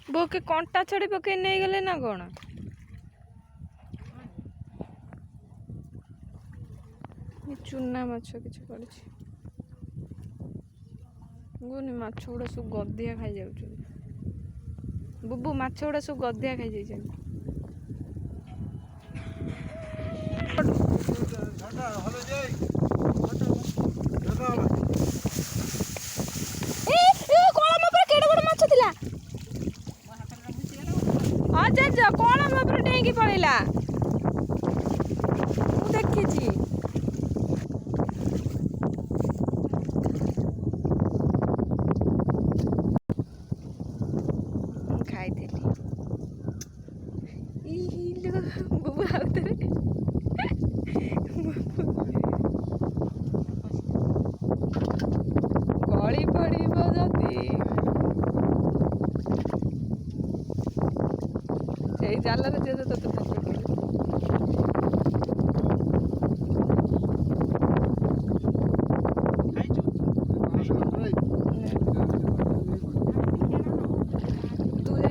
बोके कंटा छड़ी पके नहीं गले ना कौन चुना माछ किसी पड़ी गुनी माछ गुड़ा सब गदिया खाई जाऊँ बुबू माछ गुड़ा सब गदिया खाई जाइए कौन मो पर डेंगी पड़ेला देखी खाई बुबू आउे गली पड़ जदि जाल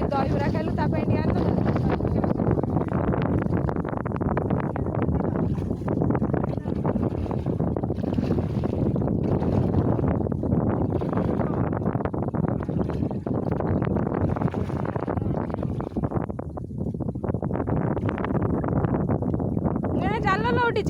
दहीबरा खाइलु जाल लौटी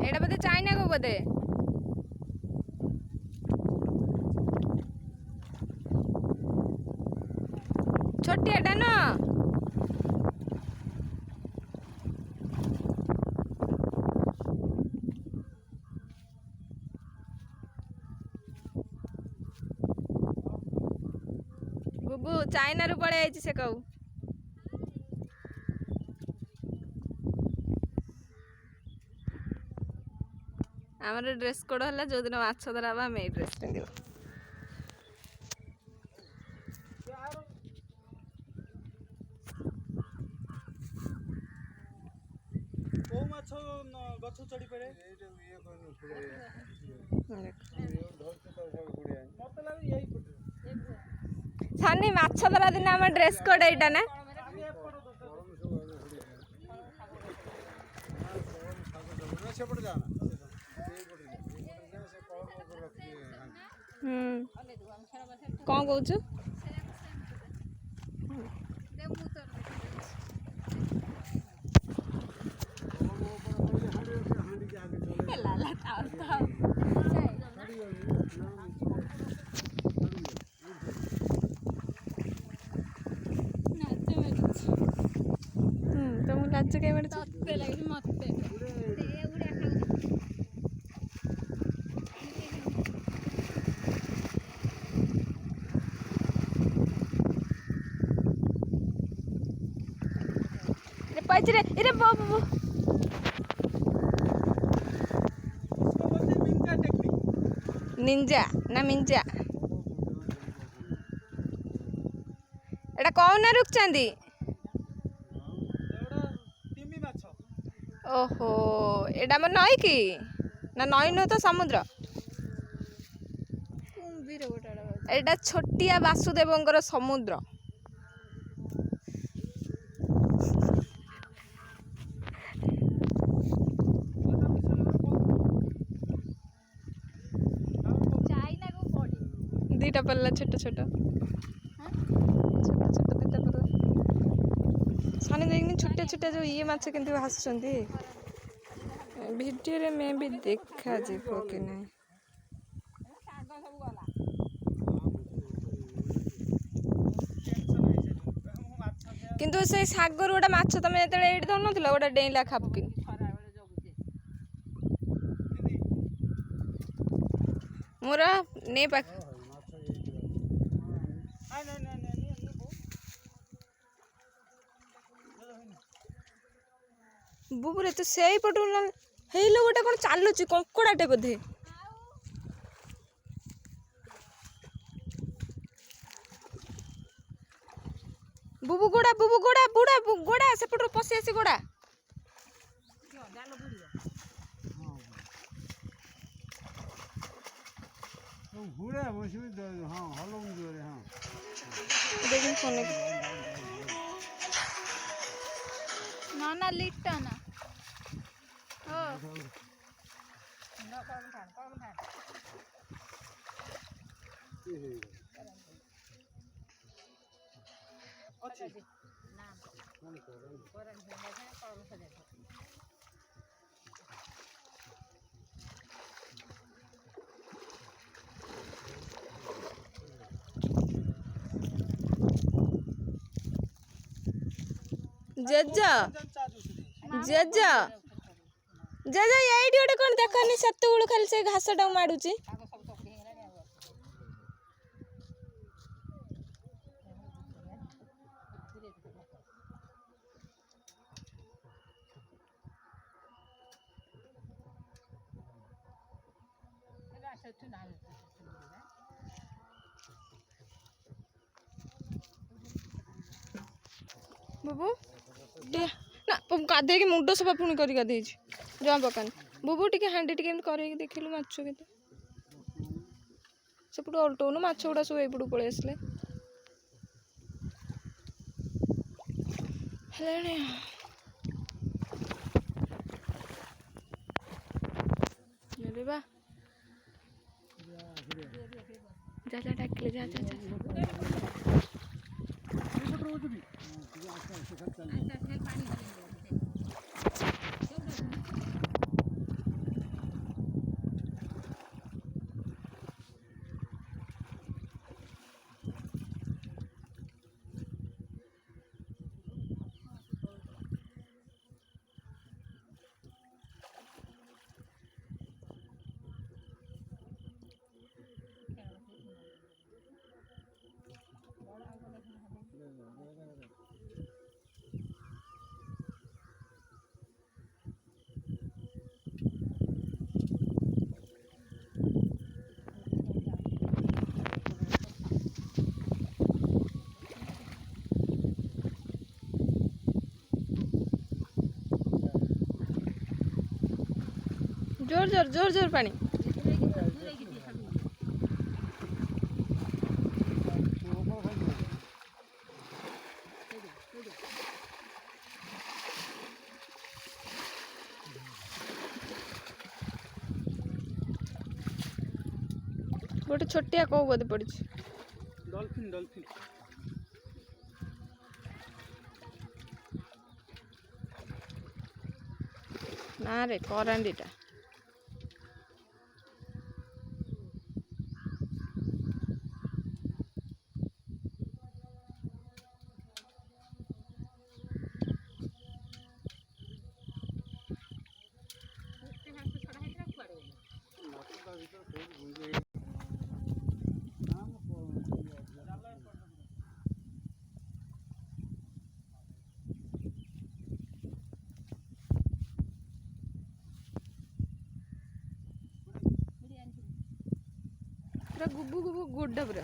एटा बोधे चाइना को बोधे छोटियाटा न बुबू चाइना रू पड़े आई से कहू आमर ड्रेस कोड है जो दिन माछ धरा आम ये ड्रेस पिंध सानी माछ धरा दिन आम ड्रेस कोड एटा ना कौन कौच तुमको लाज कहीं मत रे इरे बाबू निंजा ना मिंजा एटा कौन ना रुक चांदी ओहो एटा मन नई की ना नई नु तो समुद्र एटा छोटिया वासुदेवंकर समुद्र दीटा पल्ला छोट छोट दीटा पल्ला सानी देखनी छोटे छोटे जो ये माछ केंति भासुचंती वीडियो रे मैं भी देखा जीवो कि नहीं किंतु से सागर गोटा माछ तमे जेतले एठी धर नथिला गोटा डेइला खापकी मोरा ने पाक बुबुरे तो सेई पटु हेलो गोटे कौन चलुची कंकड़ाटे बोधे बुबु गोड़ा बुड़ा गोड़ा सेपटू पशि आसी गोड़ा देखिन फोन ना लिट्टा ना जेजा जेजा जेजा एडी गोटे कौन देखनी सेत गुड़ खाली से घासटा माड़ुची बुबू ना गाधे की मुंड सफा पुणी कर गाधे जमा पकान बुबू टे हाँ टे कर देखिलु माछ के सेपटू अल्टौनु माछ गुड़ा सब एपटू पलि आसले जा जा डाकिले जा जा जा जोर जोर जोर जोर पानी गोटे छोटिया कौ बोधे पड़ी डॉल्फिन डॉल्फिन ना रे करांडीटा गुबु गुबु गुड्डा पूरा